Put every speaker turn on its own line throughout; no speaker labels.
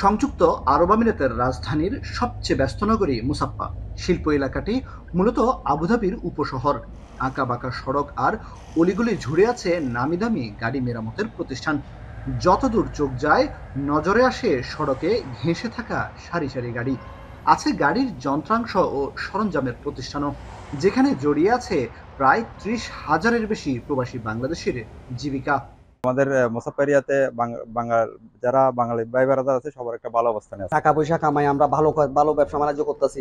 সংযুক্ত আরব আমিরাতের রাজধানীর সবচেয়ে ব্যস্ত নগরী মুসাপ্পা শিল্প এলাকাটি মূলত আবুধাবির উপশহর। আঁকাবাঁকা সড়ক আর অলিগলি ঝুড়ে আছে নামিদামি গাড়ি মেরামতের প্রতিষ্ঠান। যতদূর চোখ যায় নজরে আসে সড়কে ঘেঁষে থাকা সারি সারি গাড়ি। আছে গাড়ির যন্ত্রাংশ ও সরঞ্জামের প্রতিষ্ঠানও, যেখানে জড়িয়ে আছে প্রায় ৩০,০০০-এর বেশি প্রবাসী বাংলাদেশের জীবিকা।
আমাদের মুসাপ্পা এরিয়াতে যারা বাঙালি ভাই বেড়াদার আছে সবার একটা ভালো অবস্থানে আছে।
টাকা পয়সা কামাই, আমরা ভালো ব্যবসা বাণিজ্য করতেছি।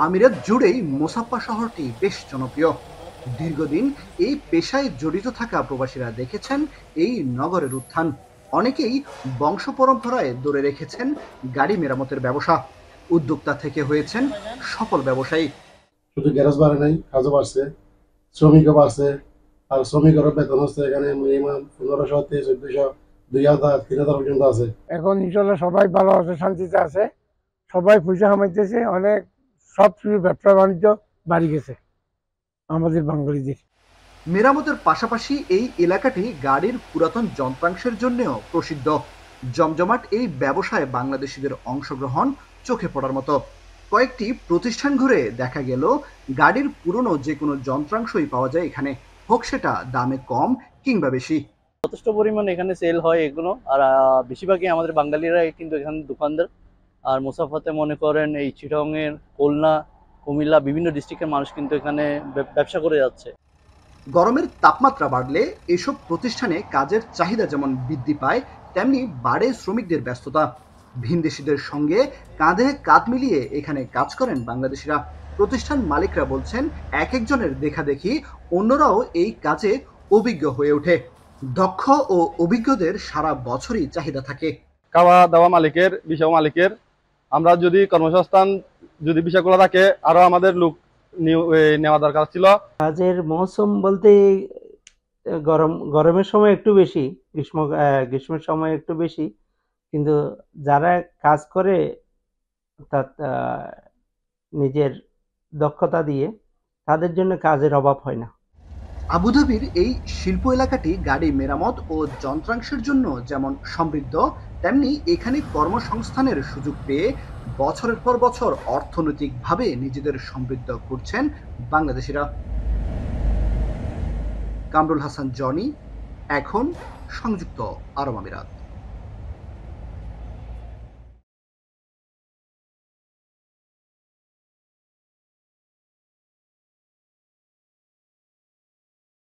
আমিরাত জুড়েই মুসাপ্পা শহরটি বেশ জনপ্রিয়। দীর্ঘদিন এই পেশায় জড়িত থাকা প্রবাসীরা দেখেছেন এই নগরের উত্থান। অনেকেই বংশ পরম্পরায় ধরে রেখেছেন গাড়ি মেরামতের ব্যবসা। উদ্যোক্তা থেকে হয়েছেন সফল ব্যবসায়ী।
শুধু গ্যারেজ বাড়ে নাই, কাজও বাড়ছে, শ্রমিকও বাড়ছে। আর শ্রমিকের বেতন হচ্ছে এখানে মিনিমাম ১৫০০ থেকে ১৪০০, ২০০০, ৩০০০ পর্যন্ত আছে।
এখন ইনশাল্লাহ সবাই ভালো আছে, শান্তিতে আছে, সবাই পয়সা কামাইতেছে, অনেক সব ব্যবসা বাণিজ্য বাড়ি গেছে আমাদের বাঙালিদের।
মেরামতের পাশাপাশি এই এলাকাটি গাড়ির পুরাতন যন্ত্রাংশের জন্যও প্রসিদ্ধ। জমজমাট এই ব্যবসায় বাংলাদেশিদের অংশগ্রহণ চোখে পড়ার মতো। কয়েকটি প্রতিষ্ঠান ঘুরে দেখা গেল গাড়ির পুরনো যে কোনো যন্ত্রাংশই পাওয়া যায় এখানে, হোক সেটা দামে কম কিংবা বেশি।
যথেষ্ট পরিমাণে এখানে সেল হয় এগুলো। আর বেশিরভাগই আমাদের বাঙালিরা কিন্তু এখানে দোকানদার। আর মুসাফাতে মনে করেন এই চিটাগংয়ের, খুলনা, কুমিল্লা বিভিন্ন ডিস্ট্রিক্টের মানুষ কিন্তু এখানে ব্যবসা করে যাচ্ছে।
গরমের তাপমাত্রা বাড়লে এসব প্রতিষ্ঠানে কাজের চাহিদা যেমন বৃদ্ধি পায়, তেমনি বাড়ে শ্রমিকদের ব্যস্ততা। ভিনদেশিদের সঙ্গে কাঁধে কাঁধ মিলিয়ে এখানে কাজ করেন বাংলাদেশিরা। প্রতিষ্ঠান মালিকরা বলছেন, এক একজনের দেখাদেখি অন্যরাও এই কাজে অভিজ্ঞ হয়ে ওঠে। দক্ষ ও অভিজ্ঞদের সারা বছরই চাহিদা থাকে।
খাওয়া দাওয়া মালিকের, বিষয় মালিকের, আমরা যদি কর্মসংস্থান যদি বিষয়গুলো থাকে আরো আমাদের লোক নেওয়া দরকার ছিল।
কাজের মৌসুম বলতে গরমের সময় একটু বেশি, গ্রীষ্মের সময় একটু বেশি, কিন্তু যারা কাজ করে অর্থাৎ নিজের দক্ষতা দিয়ে, তাদের জন্য কাজের অভাব হয় না।
আবুধাবির এই শিল্প এলাকাটি গাড়ি মেরামত ও যন্ত্রাংশের জন্য যেমন সমৃদ্ধ, তেমনি এখানে কর্মসংস্থানের সুযোগ পেয়ে বছরের পর বছর অর্থনৈতিকভাবে নিজেদের সমৃদ্ধ করছেন বাংলাদেশিরা। কামরুল হাসান জনি, এখন সংযুক্ত আরব আমিরাত।